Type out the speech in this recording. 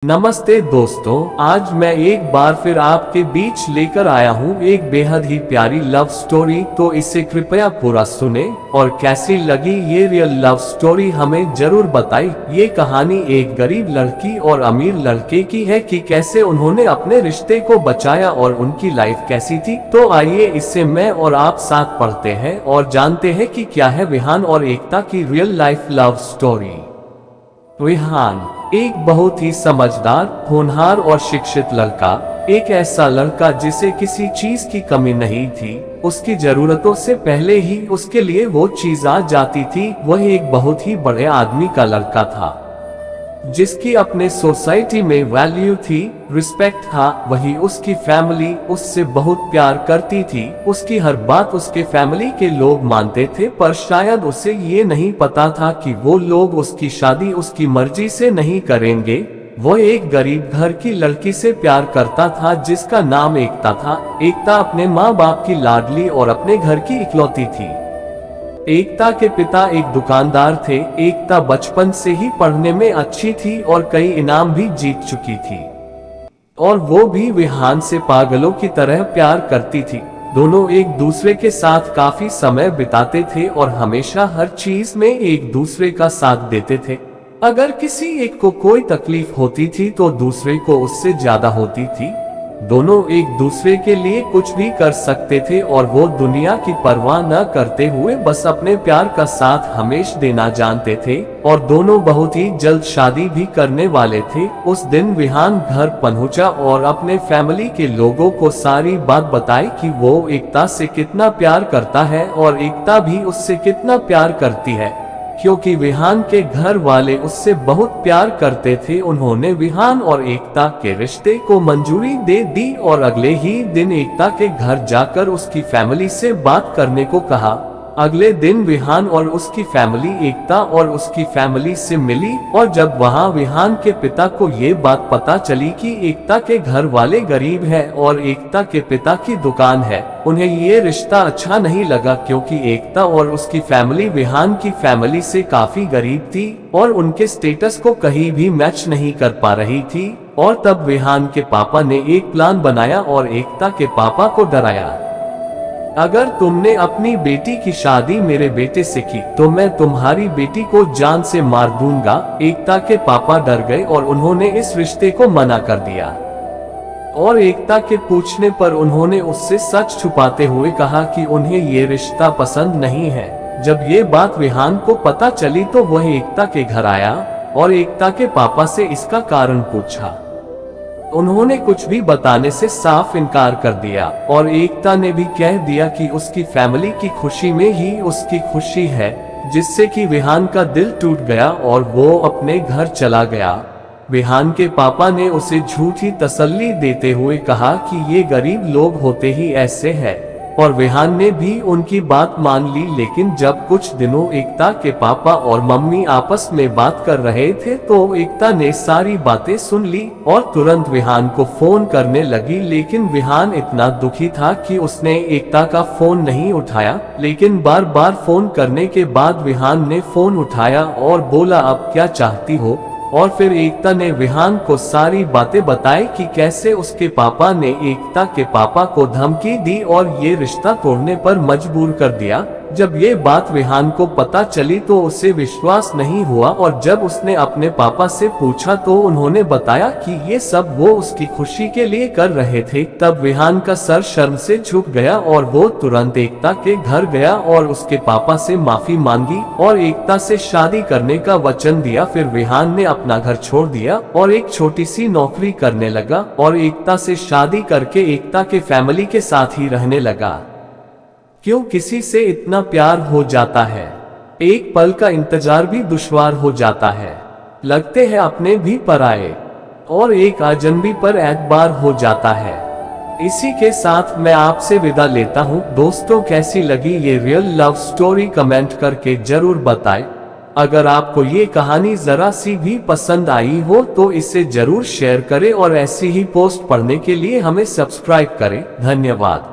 नमस्ते दोस्तों, आज मैं एक बार फिर आपके बीच लेकर आया हूँ एक बेहद ही प्यारी लव स्टोरी। तो इसे कृपया पूरा सुने और कैसी लगी ये रियल लव स्टोरी हमें जरूर बताएं। ये कहानी एक गरीब लड़की और अमीर लड़के की है कि कैसे उन्होंने अपने रिश्ते को बचाया और उनकी लाइफ कैसी थी। तो आइए इससे मैं और आप साथ पढ़ते हैं और जानते हैं कि क्या है विहान और एकता की real life love story. Vihaan एक बहुत ही समझदार, होनहार और शिक्षित लड़का। एक ऐसा लड़का जिसे किसी चीज की कमी नहीं थी। उसकी जरूरतों से पहले ही उसके लिए वो चीज आ जाती थी। वह एक बहुत ही बड़े आदमी का लड़का था जिसकी अपने सोसाइटी में वैल्यू थी, रिस्पेक्ट था। वही उसकी फैमिली उससे बहुत प्यार करती थी। उसकी हर बात उसके फैमिली के लोग मानते थे, पर शायद उसे ये नहीं पता था कि वो लोग उसकी शादी उसकी मर्जी से नहीं करेंगे। वो एक गरीब घर की लड़की से प्यार करता था जिसका नाम एकता था। एकता अपने माँ बाप की लाडली और अपने घर की इकलौती थी। एकता के पिता एक दुकानदार थे। एकता बचपन से ही पढ़ने में अच्छी थी और कई इनाम भी जीत चुकी थी, और वो भी विहान से पागलों की तरह प्यार करती थी। दोनों एक दूसरे के साथ काफी समय बिताते थे और हमेशा हर चीज में एक दूसरे का साथ देते थे। अगर किसी एक को कोई तकलीफ होती थी तो दूसरे को उससे ज्यादा होती थी। दोनों एक दूसरे के लिए कुछ भी कर सकते थे और वो दुनिया की परवाह न करते हुए बस अपने प्यार का साथ हमेशा देना जानते थे। और दोनों बहुत ही जल्द शादी भी करने वाले थे। उस दिन विहान घर पहुंचा और अपने फैमिली के लोगों को सारी बात बताई कि वो एकता से कितना प्यार करता है और एकता भी उससे कितना प्यार करती है। क्योंकि विहान के घर वाले उससे बहुत प्यार करते थे, उन्होंने विहान और एकता के रिश्ते को मंजूरी दे दी और अगले ही दिन एकता के घर जाकर उसकी फैमिली से बात करने को कहा। अगले दिन विहान और उसकी फैमिली एकता और उसकी फैमिली से मिली, और जब वहां विहान के पिता को ये बात पता चली कि एकता के घर वाले गरीब हैं और एकता के पिता की दुकान है, उन्हें ये रिश्ता अच्छा नहीं लगा। क्योंकि एकता और उसकी फैमिली विहान की फैमिली से काफी गरीब थी और उनके स्टेटस को कहीं भी मैच नहीं कर पा रही थी। और तब विहान के पापा ने एक प्लान बनाया और एकता के पापा को डराया, अगर तुमने अपनी बेटी की शादी मेरे बेटे से की तो मैं तुम्हारी बेटी को जान से मार दूंगा। एकता के पापा डर गए और उन्होंने इस रिश्ते को मना कर दिया। और एकता के पूछने पर उन्होंने उससे सच छुपाते हुए कहा कि उन्हें ये रिश्ता पसंद नहीं है। जब ये बात विहान को पता चली तो वह एकता के घर आया और एकता के पापा से इसका कारण पूछा। उन्होंने कुछ भी बताने से साफ इनकार कर दिया और एकता ने भी कह दिया कि उसकी फैमिली की खुशी में ही उसकी खुशी है, जिससे कि विहान का दिल टूट गया और वो अपने घर चला गया। विहान के पापा ने उसे झूठी तसल्ली देते हुए कहा कि ये गरीब लोग होते ही ऐसे हैं, और विहान ने भी उनकी बात मान ली। लेकिन जब कुछ दिनों एकता के पापा और मम्मी आपस में बात कर रहे थे तो एकता ने सारी बातें सुन ली और तुरंत विहान को फोन करने लगी। लेकिन विहान इतना दुखी था कि उसने एकता का फोन नहीं उठाया। लेकिन बार बार फोन करने के बाद विहान ने फोन उठाया और बोला, अब क्या चाहती हो? और फिर एकता ने विहान को सारी बातें बताई कि कैसे उसके पापा ने एकता के पापा को धमकी दी और ये रिश्ता तोड़ने पर मजबूर कर दिया। जब ये बात विहान को पता चली तो उसे विश्वास नहीं हुआ, और जब उसने अपने पापा से पूछा तो उन्होंने बताया कि ये सब वो उसकी खुशी के लिए कर रहे थे। तब विहान का सर शर्म से झुक गया और वो तुरंत एकता के घर गया और उसके पापा से माफी मांगी और एकता से शादी करने का वचन दिया। फिर विहान ने अपना घर छोड़ दिया और एक छोटी सी नौकरी करने लगा और एकता से शादी करके एकता के फैमिली के साथ ही रहने लगा। क्यों किसी से इतना प्यार हो जाता है, एक पल का इंतजार भी दुश्वार हो जाता है। लगते हैं अपने भी पराये, और एक अजनबी पर एतबार हो जाता है। इसी के साथ मैं आपसे विदा लेता हूँ। दोस्तों, कैसी लगी ये रियल लव स्टोरी कमेंट करके जरूर बताएं। अगर आपको ये कहानी जरा सी भी पसंद आई हो तो इसे जरूर शेयर करें और ऐसी ही पोस्ट पढ़ने के लिए हमें सब्सक्राइब करें। धन्यवाद।